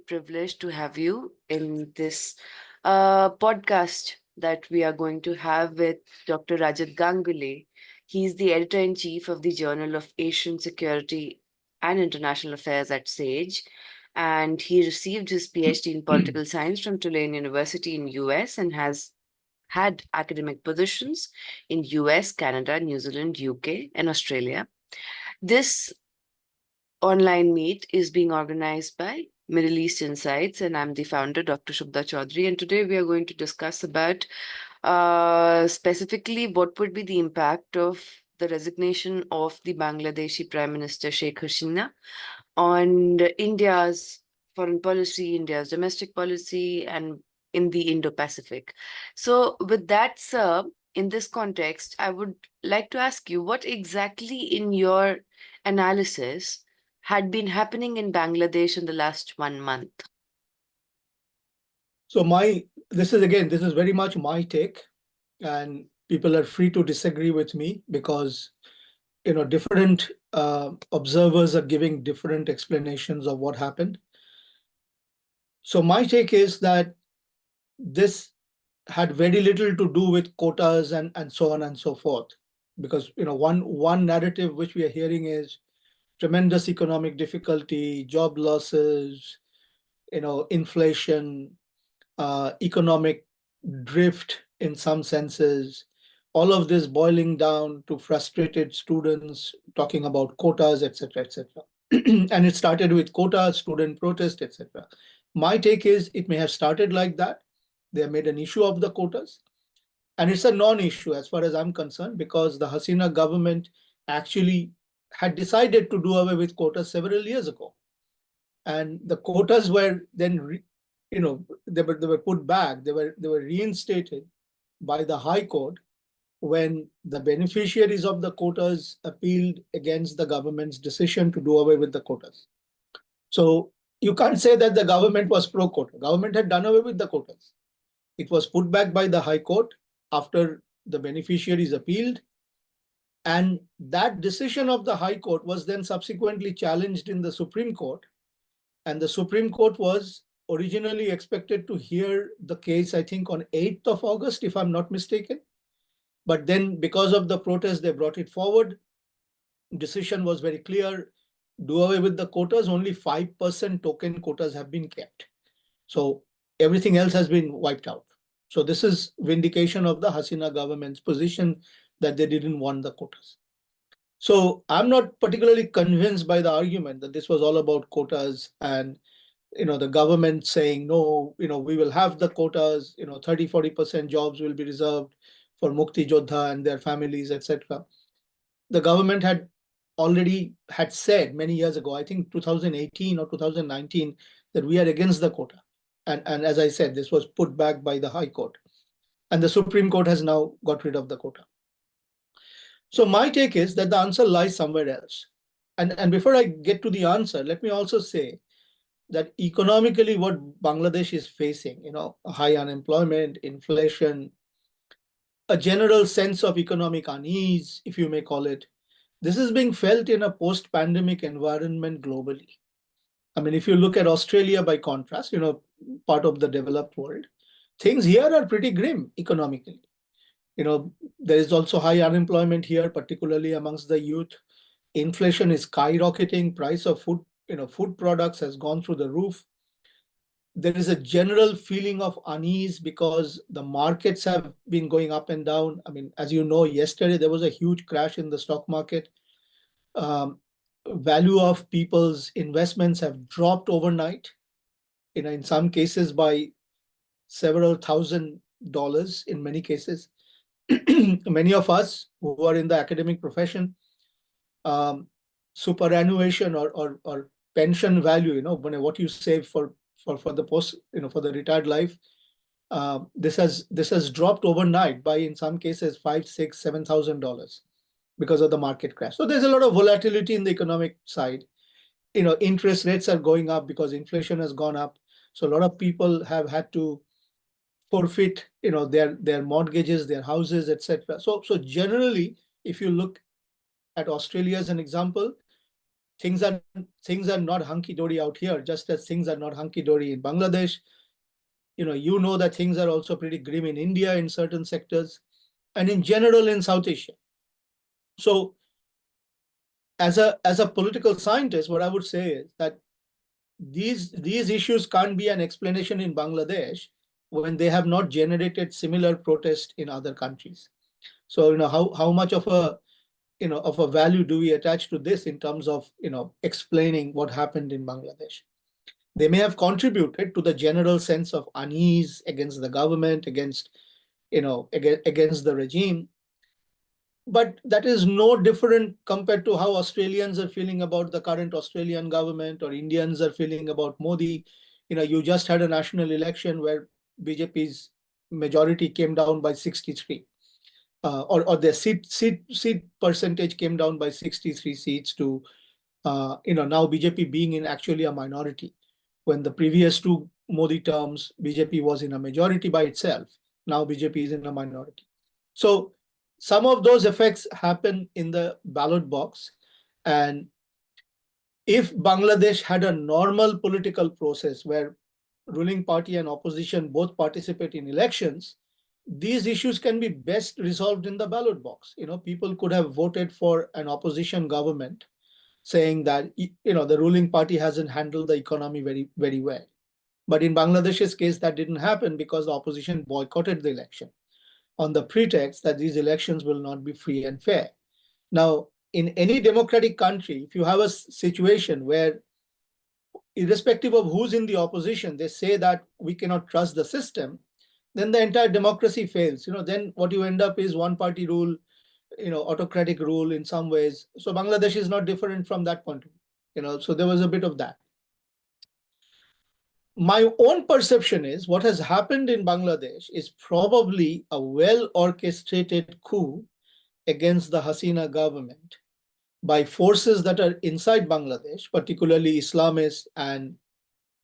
privilege to have you in this podcast that we are going to have with Dr. Rajat Ganguly. He's the editor-in-chief of the Journal of Asian Security and International Affairs at SAGE, and he received his PhD in political science from Tulane University in US and has had academic positions in US, Canada, New Zealand, UK, and Australia. This online meet is being organized by Middle East Insights, and I'm the founder, Dr. Shubda Chaudhary. And today we are going to discuss about specifically what would be the impact of the resignation of the Bangladeshi Prime Minister Sheikh Hasina on India's foreign policy, India's domestic policy, and in the Indo-Pacific. So, with that, sir, in this context, I would like to ask you what exactly in your analysis had been happening in Bangladesh in the last 1 month? So this is very much my take, and people are free to disagree with me because different observers are giving different explanations of what happened. So my take is that this had very little to do with quotas and so on and so forth, because one narrative which we are hearing is tremendous economic difficulty, job losses, inflation, economic drift in some senses, all of this boiling down to frustrated students talking about quotas, etc., etc. And it started with quotas, student protest, etc. My take is it may have started like that. They have made an issue of the quotas. And it's a non-issue as far as I'm concerned, because the Hasina government actually had decided to do away with quotas several years ago. And the quotas were then, they were put back, they were reinstated by the High Court when the beneficiaries of the quotas appealed against the government's decision to do away with the quotas. So you can't say that the government was pro-quota. Government had done away with the quotas. It was put back by the High Court after the beneficiaries appealed. And that decision of the High Court was then subsequently challenged in the Supreme Court. And the Supreme Court was originally expected to hear the case, I think, on 8th of August, if I'm not mistaken. But then because of the protest, they brought it forward. Decision was very clear. Do away with the quotas. Only 5% token quotas have been kept. So everything else has been wiped out. So this is vindication of the Hasina government's position that they didn't want the quotas. So I'm not particularly convinced by the argument that this was all about quotas and the government saying, no, we will have the quotas, 30-40% jobs will be reserved for Mukti Jodha and their families, etc. The government had already said many years ago, I think 2018 or 2019, that we are against the quota. And as I said, this was put back by the High Court. And the Supreme Court has now got rid of the quota. So my take is that the answer lies somewhere else. And before I get to the answer, let me also say that economically what Bangladesh is facing, high unemployment, inflation, a general sense of economic unease, if you may call it, this is being felt in a post-pandemic environment globally. I mean, if you look at Australia by contrast, part of the developed world, things here are pretty grim economically. There is also high unemployment here, particularly amongst the youth. Inflation is skyrocketing. Price of food products has gone through the roof. There is a general feeling of unease because the markets have been going up and down. I mean, as you know, yesterday there was a huge crash in the stock market. Value of people's investments have dropped overnight, in some cases by several $1,000 in many cases. Many of us who are in the academic profession, superannuation or pension value, what you save for the post, for the retired life, this has dropped overnight by, in some cases, $5,000, $6,000, $7,000 because of the market crash. So there's a lot of volatility in the economic side. Interest rates are going up because inflation has gone up. So a lot of people have had to forfeit, their mortgages, their houses, etc. So generally, if you look at Australia as an example, things are not hunky dory out here, just as things are not hunky dory in Bangladesh. That things are also pretty grim in India in certain sectors, and in general in South Asia. So, as a political scientist, what I would say is that these issues can't be an explanation in Bangladesh when they have not generated similar protest in other countries. So, how much of a value do we attach to this in terms of explaining what happened in Bangladesh? They may have contributed to the general sense of unease against the government, against the regime, but that is no different compared to how Australians are feeling about the current Australian government, or Indians are feeling about Modi. You just had a national election where BJP's majority came down by 63, or their seat percentage came down by 63 seats to now BJP being in actually a minority. When the previous two Modi terms, BJP was in a majority by itself. Now BJP is in a minority. So some of those effects happen in the ballot box. And if Bangladesh had a normal political process where ruling party and opposition both participate in elections, these issues can be best resolved in the ballot box. People could have voted for an opposition government saying that the ruling party hasn't handled the economy very, very well. But in Bangladesh's case, that didn't happen because the opposition boycotted the election on the pretext that these elections will not be free and fair. Now, in any democratic country, if you have a situation where, irrespective of who's in the opposition, they say that we cannot trust the system, then the entire democracy fails. Then what you end up is one party rule, autocratic rule in some ways. So Bangladesh is not different from that point of view. So there was a bit of that. My own perception is what has happened in Bangladesh is probably a well orchestrated coup against the Hasina government by forces that are inside Bangladesh, particularly Islamists and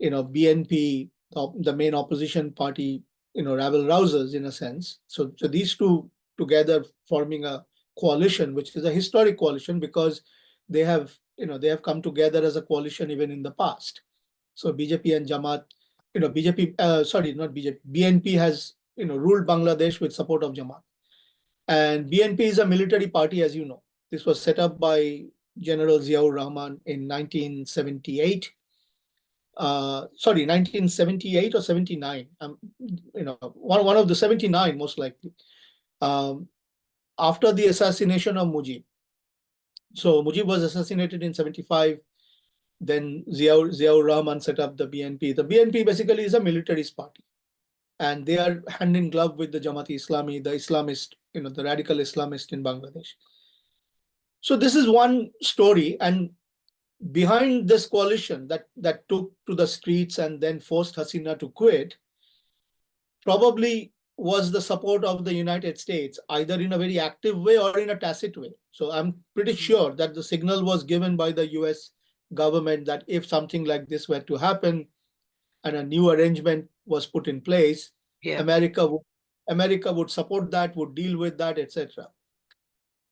BNP, the main opposition party, rabble rousers in a sense. So these two together forming a coalition, which is a historic coalition because they have come together as a coalition even in the past. So BJP and Jamaat, BJP, sorry, not BJP, BNP has ruled Bangladesh with support of Jamaat, and BNP is a military party, as you know. This was set up by General Ziaur Rahman in 1978. 1978 or 79. One of the 79 most likely. After the assassination of Mujib. So Mujib was assassinated in 75. Then Ziaur Rahman set up the BNP. The BNP basically is a militarist party, and they are hand in glove with the Jamaat-e-Islami, the Islamist, the radical Islamist in Bangladesh. So this is one story, and behind this coalition that took to the streets and then forced Hasina to quit, probably was the support of the United States, either in a very active way or in a tacit way. So I'm pretty sure that the signal was given by the US government that if something like this were to happen and a new arrangement was put in place, Yeah. America would support that, would deal with that, etc.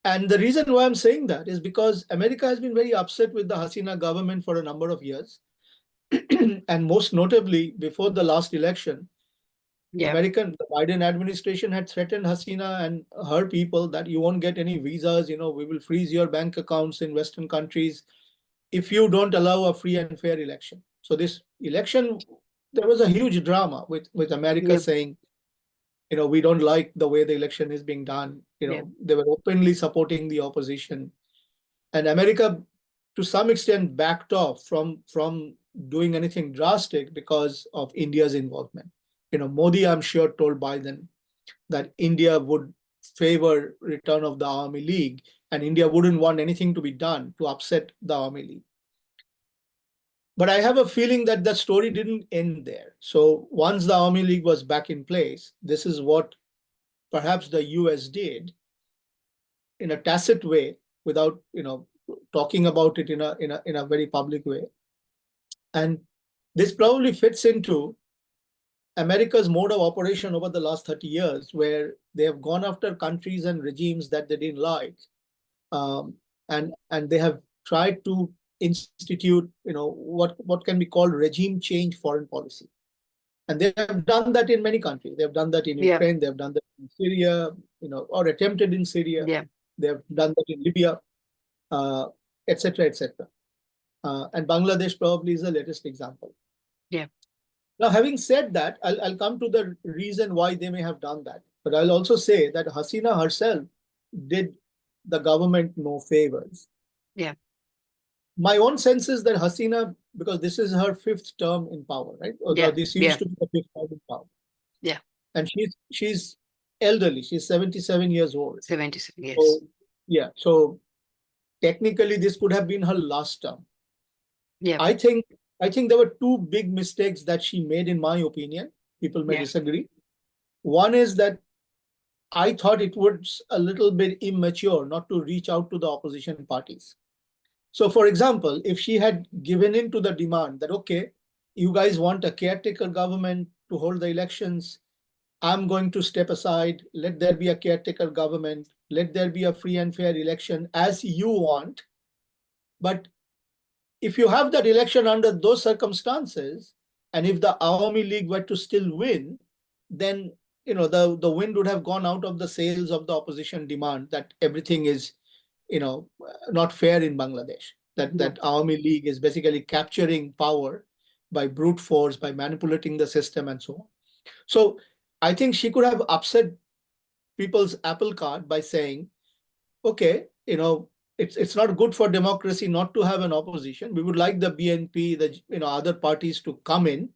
And the reason why I'm saying that is because America has been very upset with the Hasina government for a number of years. And most notably, before the last election, Yeah. the Biden administration had threatened Hasina and her people that you won't get any visas, we will freeze your bank accounts in Western countries if you don't allow a free and fair election. So this election, there was a huge drama with America Yeah. saying, we don't like the way the election is being done. Yeah. They were openly supporting the opposition. And America, to some extent, backed off from doing anything drastic because of India's involvement. Modi, I'm sure, told Biden that India would favor return of the Army League, and India wouldn't want anything to be done to upset the Army League. But I have a feeling that the story didn't end there. So once the Army League was back in place, this is what perhaps the US did in a tacit way, without talking about it in a very public way. And this probably fits into America's mode of operation over the last 30 years, where they have gone after countries and regimes that they didn't like, and they have tried to institute, what can be called regime change foreign policy. And they have done that in many countries. They have done that in Yeah. Ukraine, they have done that in Syria, or attempted in Syria. Yeah. They have done that in Libya, etc., etc. And Bangladesh probably is the latest example. Yeah. Now, having said that, I'll come to the reason why they may have done that. But I'll also say that Hasina herself did the government no favors. Yeah. My own sense is that Hasina, because this is her fifth term in power, right? Or Yeah. this used Yeah. to be the fifth term in power. Yeah. And she's elderly. She's 77 years old. 77. Yes. So yeah, so technically this could have been her last term. Yeah. I think I think there were two big mistakes that she made, in my opinion. People may Yeah. disagree. One is that I thought it was a little bit immature not to reach out to the opposition parties. So, for example, if she had given in to the demand that, okay, you guys want a caretaker government to hold the elections, I'm going to step aside, let there be a caretaker government, let there be a free and fair election as you want. But if you have that election under those circumstances, and if the Awami League were to still win, then the wind would have gone out of the sails of the opposition demand that everything is not fair in Bangladesh. That Yeah. Awami League is basically capturing power by brute force, by manipulating the system, and so on. So I think she could have upset people's apple cart by saying, okay, it's not good for democracy not to have an opposition. We would like the BNP, the other parties to come in,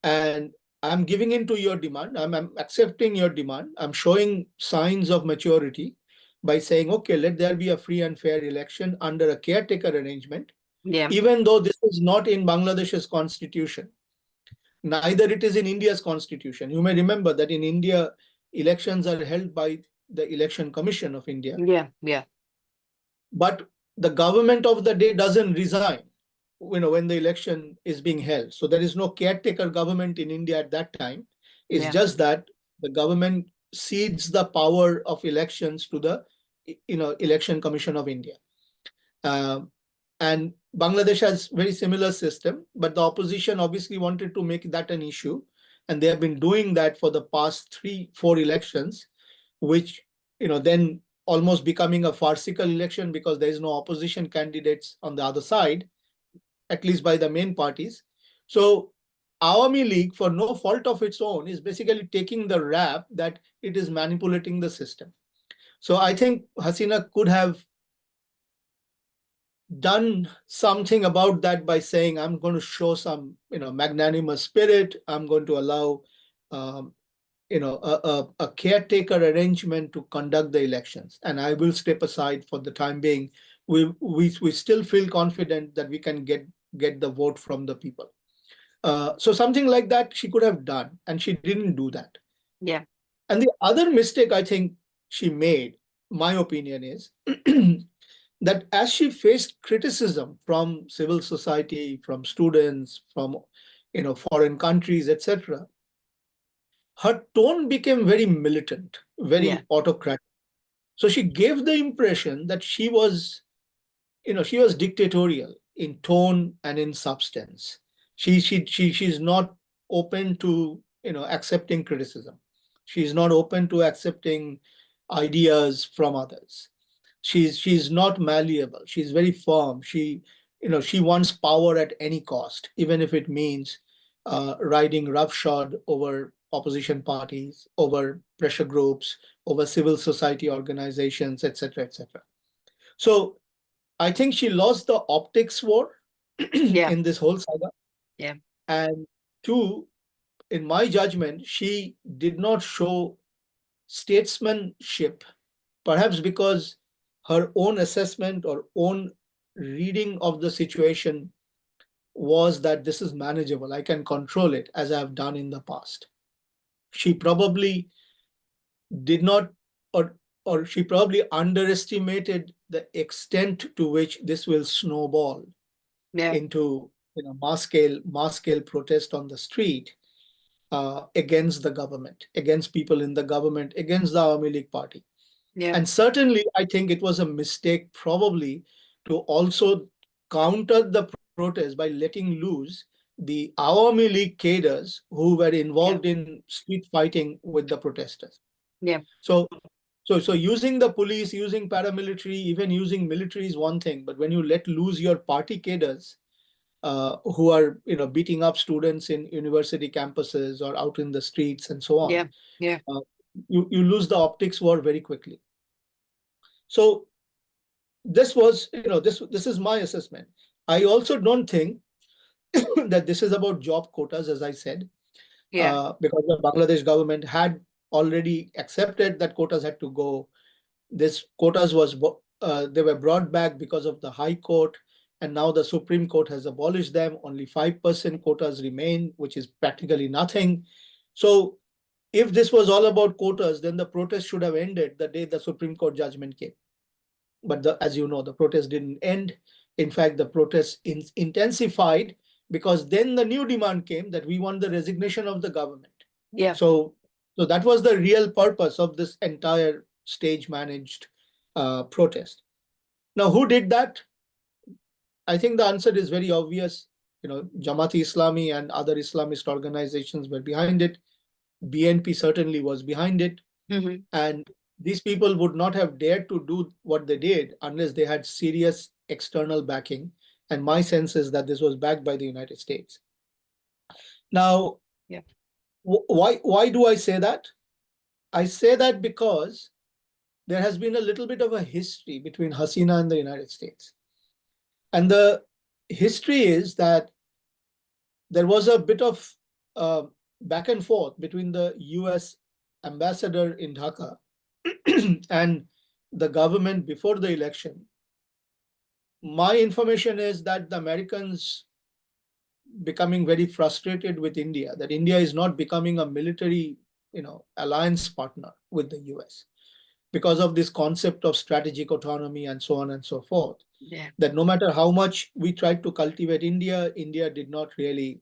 and I'm giving in to your demand. I'm accepting your demand. I'm showing signs of maturity by saying, okay, let there be a free and fair election under a caretaker arrangement, Yeah. even though this is not in Bangladesh's constitution. Neither it is in India's constitution. You may remember that in India, elections are held by the Election Commission of India, Yeah. Yeah. but the government of the day doesn't resign when the election is being held. So there is no caretaker government in India at that time. It's Yeah. just that the government cedes the power of elections to the Election Commission of India. Um, and Bangladesh has very similar system, but the opposition obviously wanted to make that an issue, and they have been doing that for the past 3-4 elections, which then almost becoming a farcical election because there is no opposition candidates on the other side, at least by the main parties. So Awami League, for no fault of its own, is basically taking the rap that it is manipulating the system. So I think Hasina could have done something about that by saying, I'm going to show some magnanimous spirit. I'm going to allow um, a caretaker arrangement to conduct the elections, and I will step aside for the time being. We still feel confident that we can get the vote from the people. So something like that she could have done, and she didn't do that. Yeah. And the other mistake I think she made, my opinion is, that as she faced criticism from civil society, from students, from foreign countries, etc., her tone became very militant, Yeah. very autocratic. So she gave the impression that she was dictatorial in tone and in substance. She's not open to accepting criticism. She's not open to accepting ideas from others. She's not malleable. She's very firm. She wants power at any cost, even if it means riding roughshod over opposition parties, over pressure groups, over civil society organizations, etc., etc. So I think she lost the optics war Yeah. in this whole saga. Yeah. And two, in my judgment, she did not show statesmanship, perhaps because her own assessment or own reading of the situation was that this is manageable. I can control it as I have done in the past. She probably did not, or she probably underestimated the extent to which this will snowball Yeah. into mass scale protest on the street against the government, against people in the government, against the Awami League party. Yeah. And certainly, I think it was a mistake probably to also countered the protest by letting loose the Awami League cadres who were Yeah. involved in street fighting with the protesters. Yeah. So, so using the police, using paramilitary, even using military is one thing, but when you let loose your party cadres, who are beating up students in university campuses or out in the streets and so on, Yeah. Yeah. uh, you lose the optics war very quickly. So this was, this is my assessment. I also don't think that this is about job quotas, as I said, Yeah. because the Bangladesh government had already accepted that quotas had to go. This quotas they were brought back because of the High Court, and now the Supreme Court has abolished them. Only 5% quotas remain, which is practically nothing. So if this was all about quotas, then the protest should have ended the day the Supreme Court judgment came. But as you know, the protest didn't end. In fact, the protest intensified, because then the new demand came that we want the resignation of the government. Yeah. So that was the real purpose of this entire stage managed protest. Now, who did that? I think the answer is very obvious. Jamaat Islami and other Islamist organizations were behind it. BNP certainly was behind it. Hmm. And these people would not have dared to do what they did unless they had serious external backing. And my sense is that this was backed by the United States. Now, Yeah. why do I say that? I say that because there has been a little bit of a history between Hasina and the United States. And the history is that there was a bit of uh, back and forth between the US ambassador in Dhaka and the government before the election. My information is that the Americans becoming very frustrated with India, that India is not becoming a military, alliance partner with the US because of this concept of strategic autonomy and so on and so forth. Yeah. That no matter how much we tried to cultivate India, India did not really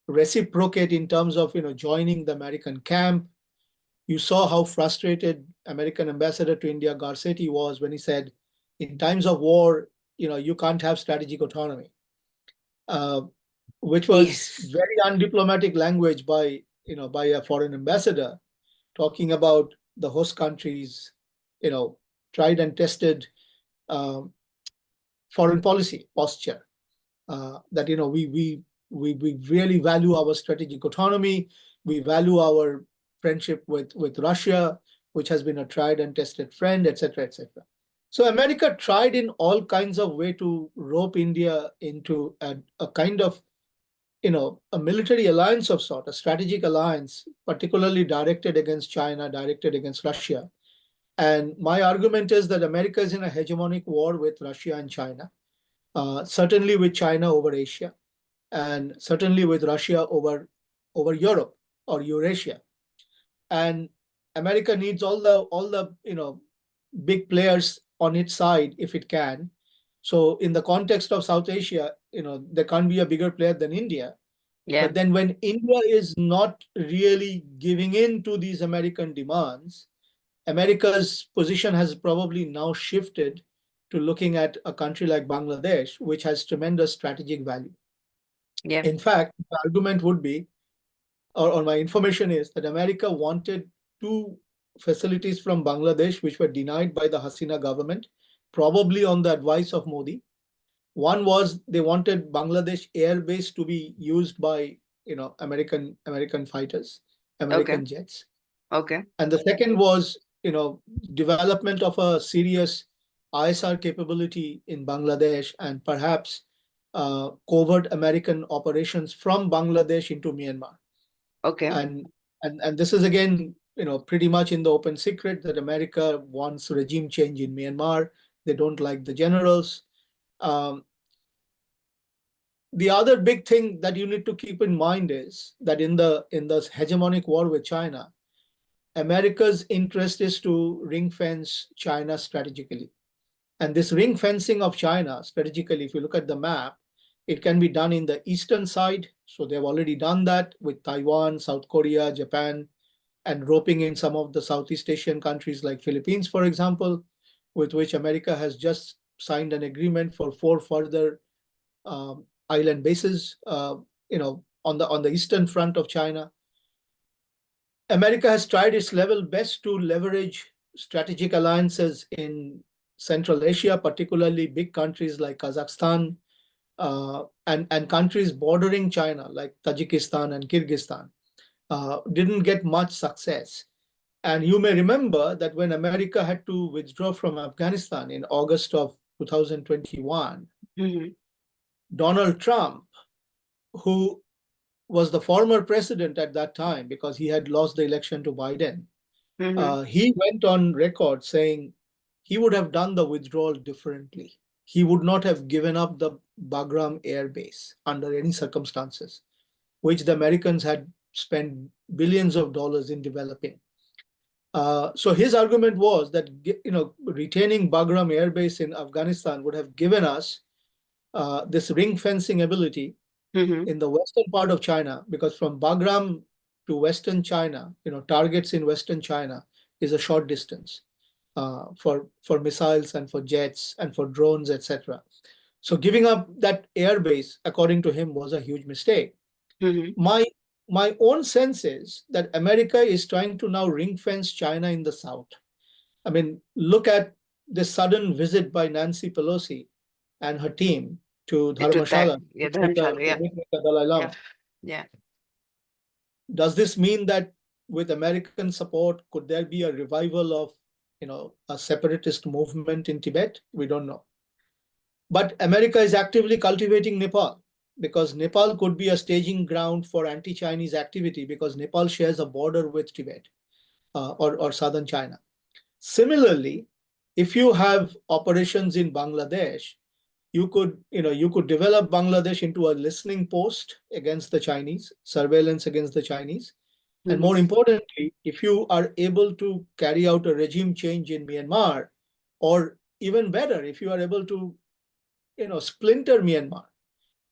reciprocate in terms of joining the American camp. You saw how frustrated American ambassador to India Garcetti was when he said, in times of war, you can't have strategic autonomy, uh, which was Yes. very undiplomatic language by a foreign ambassador, talking about the host countries, you know, tried and tested um, foreign policy posture. That we really value our strategic autonomy. We value our friendship with Russia, which has been a tried and tested friend, etc., etc. So America tried in all kinds of way to rope India into a kind of a military alliance of sort, a strategic alliance, particularly directed against China, directed against Russia. And my argument is that America is in a hegemonic war with Russia and China, certainly with China over Asia, and certainly with Russia over Europe or Eurasia. And America needs all the big players on its side if it can. So in the context of South Asia, there can't be a bigger player than India. Yeah. But then when India is not really giving in to these American demands, America's position has probably now shifted to looking at a country like Bangladesh, which has tremendous strategic value. Yeah. In fact, the argument would be, or my information is, that America wanted two facilities from Bangladesh, which were denied by the Hasina government, probably on the advice of Modi. One was they wanted Bangladesh air base to be used by American fighters, Okay. American jets, Okay. and the second was development of a serious ISR capability in Bangladesh, and perhaps covert American operations from Bangladesh into Myanmar. Okay. And and this is again pretty much in the open secret that America wants regime change in Myanmar. They don't like the generals. Um, the other big thing that you need to keep in mind is that in the hegemonic war with China, America's interest is to ring fence China strategically. And this ring fencing of China strategically, if you look at the map, it can be done in the eastern side. So they've already done that with Taiwan, South Korea, Japan, and roping in some of the Southeast Asian countries like Philippines, for example, with which America has just signed an agreement for 4 further island bases, on the eastern front of China. America has tried its level best to leverage strategic alliances in Central Asia, particularly big countries like Kazakhstan, and countries bordering China like Tajikistan and Kyrgyzstan. Didn't get much success. And you may remember that when America had to withdraw from Afghanistan in August of 2021, Mm-hmm. Donald Trump, who was the former president at that time because he had lost the election to Biden, Mm-hmm. he went on record saying he would have done the withdrawal differently. He would not have given up the Bagram Air Base under any circumstances, which the Americans had spent billions of dollars in developing. So his argument was that retaining Bagram Air Base in Afghanistan would have given us this ring fencing ability Mm-hmm. in the western part of China, because from Bagram to western China, targets in western China is a short distance for missiles and for jets and for drones, etc. So giving up that air base, according to him, was a huge mistake. Mm-hmm. My my own sense is that America is trying to now ring fence China in the south. I mean, look at this sudden visit by Nancy Pelosi and her team to To that, Dharmashala yeah, Dharamshala, to yeah, meet with the Dalai yeah, Lama. yeah. Does this mean that with American support, could there be a revival of, a separatist movement in Tibet? We don't know. But America is actively cultivating Nepal because Nepal could be a staging ground for anti-Chinese activity because Nepal shares a border with Tibet or southern China. Similarly, if you have operations in Bangladesh, you could develop Bangladesh into a listening post against the Chinese, surveillance against the Chinese. And Mm-hmm. more importantly, if you are able to carry out a regime change in Myanmar, or even better, if you are able to, splinter Myanmar,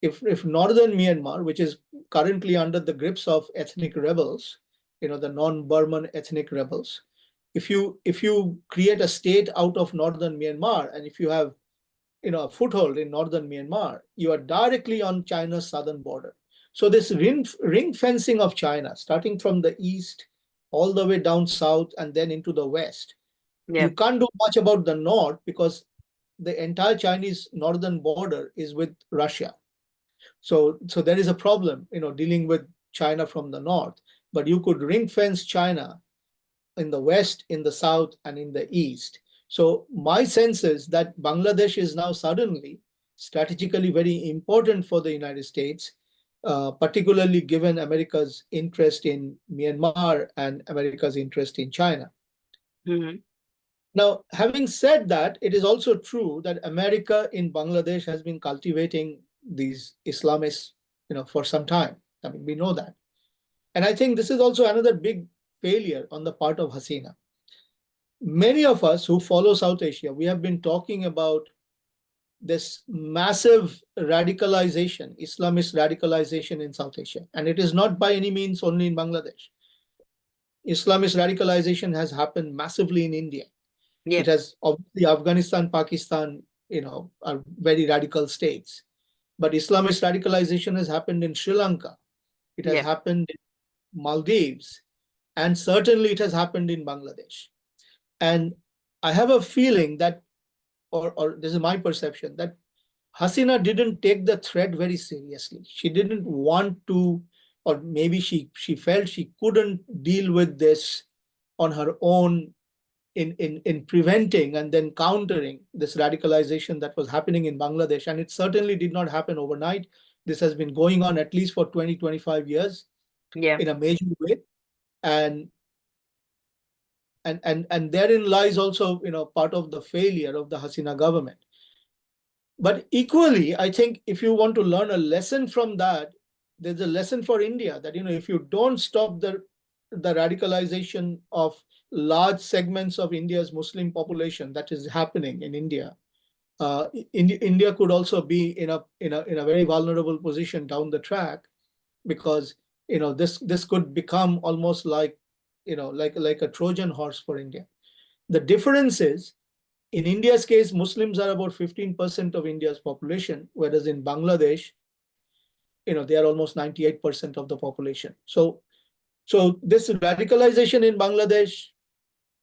if northern Myanmar, which is currently under the grips of ethnic rebels, the non-Burman ethnic rebels, if you create a state out of northern Myanmar, and if you have a foothold in northern Myanmar, you are directly on China's southern border. So this ring fencing of China, starting from the east all the way down south and then into the west, Yeah. you can't do much about the north because the entire Chinese northern border is with Russia. So there is a problem, dealing with China from the north. But you could ring fence China in the west, in the south, and in the east. So my sense is that Bangladesh is now suddenly strategically very important for the United States, particularly given America's interest in Myanmar and America's interest in China. Mm-hmm. Now, having said that, it is also true that America in Bangladesh has been cultivating these Islamists, for some time. I mean, we know that. And I think this is also another big failure on the part of Hasina. Many of us who follow South Asia, we have been talking about this massive radicalization, Islamist radicalization in South Asia. And it is not by any means only in Bangladesh. Islamist radicalization has happened massively in India. Yeah. It has obviously Afghanistan, Pakistan, are very radical states. But Islamist radicalization has happened in Sri Lanka. It has Yeah. happened in Maldives, and certainly it has happened in Bangladesh. And I have a feeling that, or this is my perception, that Hasina didn't take the threat very seriously. She didn't want to, or maybe she felt she couldn't deal with this on her own in preventing and then countering this radicalization that was happening in Bangladesh. And it certainly did not happen overnight. This has been going on at least for 20, 25 years Yeah. in a major way. And and therein lies also, part of the failure of the Hasina government. But equally, I think if you want to learn a lesson from that, there's a lesson for India that, if you don't stop the radicalization of large segments of India's Muslim population that is happening in India, India could also be in a very vulnerable position down the track, because this could become almost like like a Trojan horse for India. The difference is In India's case, Muslims are about 15% of India's population, whereas in Bangladesh, they are almost 98% of the population. So this radicalization in Bangladesh,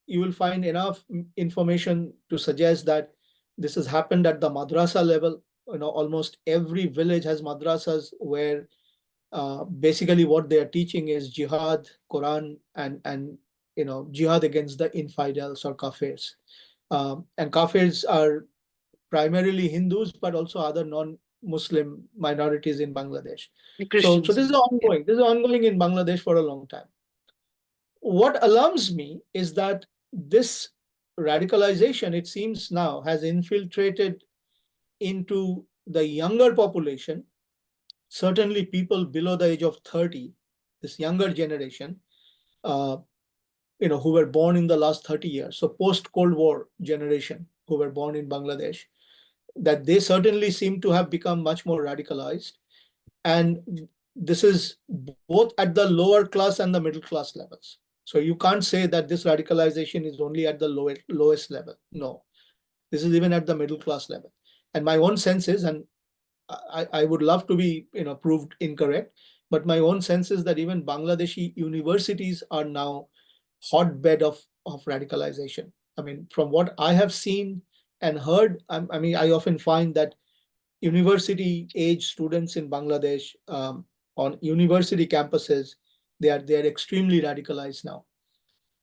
you will find enough information to suggest that this has happened at the madrasa level. Almost every village has madrasas where basically what they are teaching is jihad, Quran, and jihad against the infidels or kafirs. And kafirs are primarily Hindus, but also other non-Muslim minorities in Bangladesh. The So Christians. this is Yeah. ongoing. This is ongoing in Bangladesh for a long time. What alarms me is that this radicalization, it seems now, has infiltrated into the younger population, certainly people below the age of 30, this younger generation, uh, who were born in the last 30 years, so post-Cold War generation who were born in Bangladesh, that they certainly seem to have become much more radicalized. And this is both at the lower class and the middle class levels. So you can't say that this radicalization is only at the lowest level. No, this is even at the middle class level. And my own sense is, and I would love to be proved incorrect, but my own sense is that even Bangladeshi universities are now hotbed of radicalization. I mean, from what I have seen and heard, I mean, I often find that university age students in Bangladesh, on university campuses, they are extremely radicalized now.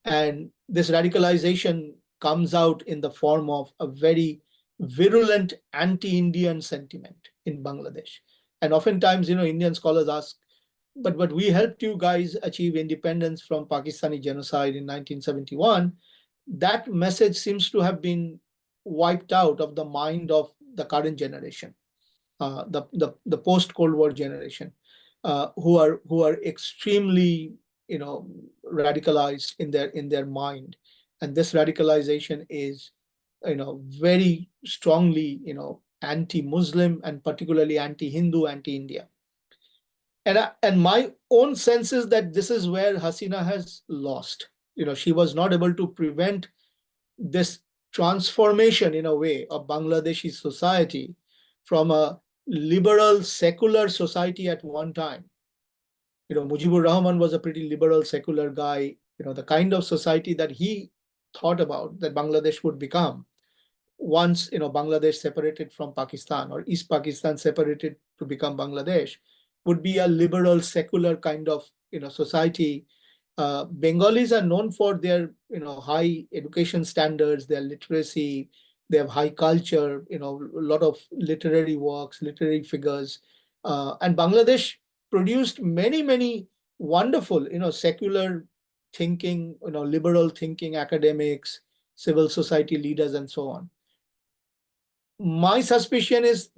And this radicalization comes out in the form of a very virulent anti-Indian sentiment in Bangladesh. And oftentimes, Indian scholars ask, but we helped you guys achieve independence from Pakistani genocide in 1971. That message seems to have been wiped out of the mind of the current generation, the post Cold War generation, who are extremely you know radicalized in their mind, and this radicalization is very strongly anti-Muslim and particularly anti-Hindu, anti-India. And my own sense is that this is where Hasina has lost. She was not able to prevent this transformation in a way of Bangladeshi society from a liberal secular society at one time. Mujibur Rahman was a pretty liberal secular guy. The kind of society that he thought about that Bangladesh would become once Bangladesh separated from Pakistan, or East Pakistan separated to become Bangladesh, would be a liberal secular kind of society. Bengalis are known for their high education standards, their literacy, they have high culture, a lot of literary works, literary figures, and Bangladesh produced many wonderful secular thinking, liberal thinking academics, civil society leaders, and so on. My suspicion is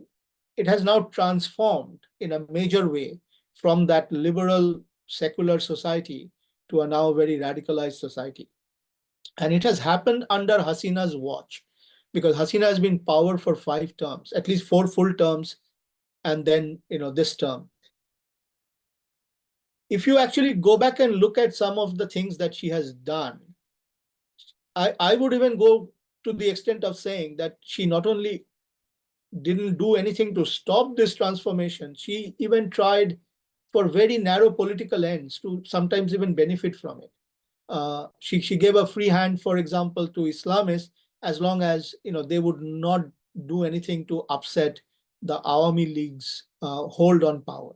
it has now transformed in a major way from that liberal secular society to a now very radicalized society. And it has happened under Hasina's watch, because Hasina has been in power for 5 terms, at least 4 full terms, and then this term. If you actually go back and look at some of the things that she has done, I would even go to the extent of saying that she not only didn't do anything to stop this transformation, she even tried for very narrow political ends to sometimes even benefit from it. She gave a free hand, for example, to Islamists, as long as they would not do anything to upset the Awami League's hold on power.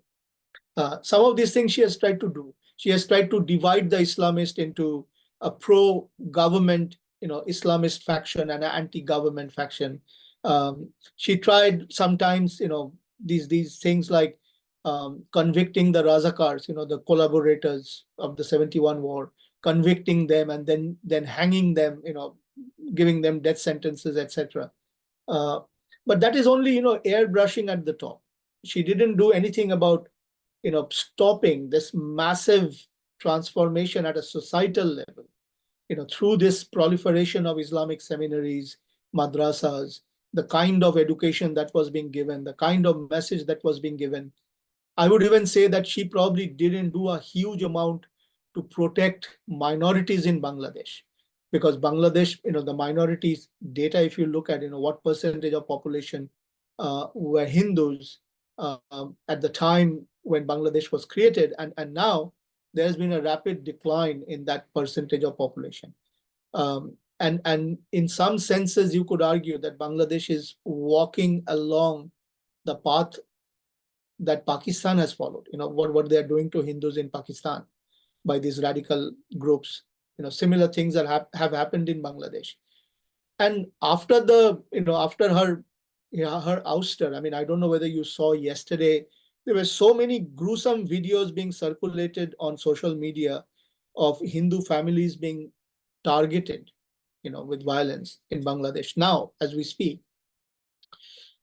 Some of these things she has tried to do. She has tried to divide the Islamist into a pro-government, Islamist faction and an anti-government faction. She tried sometimes, these things like convicting the Razakars, the collaborators of the 71 war, convicting them and then hanging them, giving them death sentences, etc. Uh, but that is only, airbrushing at the top. She didn't do anything about stopping this massive transformation at a societal level, through this proliferation of Islamic seminaries, madrasas, the kind of education that was being given, the kind of message that was being given. I would even say that she probably didn't do a huge amount to protect minorities in Bangladesh. because Bangladesh, the minorities data, if you look at, what percentage of population were Hindus at the time when Bangladesh was created, and now there's been a rapid decline in that percentage of population. And in some senses, you could argue that Bangladesh is walking along the path that Pakistan has followed. What they are doing to Hindus in Pakistan by these radical groups. Similar things that have happened in Bangladesh. And after after her, her ouster, I mean, I don't know whether you saw yesterday, there were so many gruesome videos being circulated on social media of Hindu families being targeted, with violence in Bangladesh now as we speak.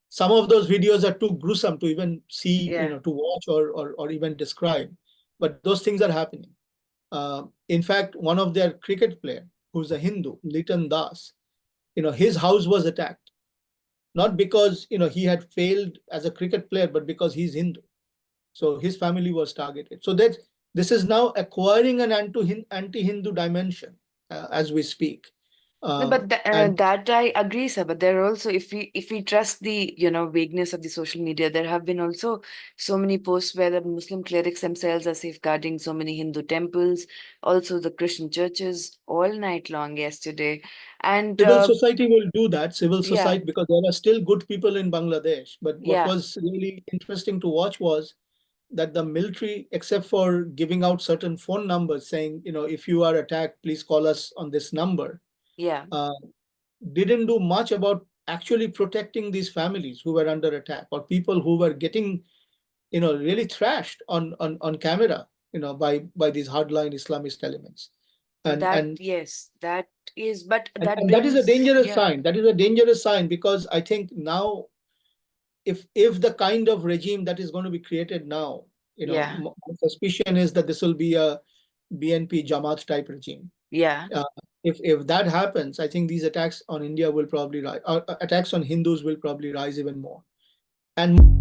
Some of those videos are too gruesome to even see, Yeah. to watch or even describe, but those things are happening. In fact, one of their cricket player, who's a Hindu, Litan Das, his house was attacked, not because he had failed as a cricket player, but because he's Hindu. So his family was targeted. So that this is now acquiring an anti-Hindu dimension as we speak. No, Um, but and that I agree, sir. But there are also, if we trust the vagueness of the social media, there have been also so many posts where the Muslim clerics themselves are safeguarding so many Hindu temples, also the Christian churches all night long yesterday, and civil society will do that, civil yeah, society, because there are still good people in Bangladesh. But what yeah, was really interesting to watch was that the military, except for giving out certain phone numbers saying, if you are attacked, please call us on this number, yeah. uh, didn't do much about actually protecting these families who were under attack, or people who were getting, really thrashed on camera, by these hardline Islamist elements. And That, and yes, that is, but and, that and that is a brings, dangerous yeah, sign. That is a dangerous sign, because I think now, if the kind of regime that is going to be created now, yeah, my suspicion is that this will be a BNP Jamaat type regime. yeah. Uh, if that happens, I think these attacks on India will probably rise. Attacks on Hindus will probably rise even more. And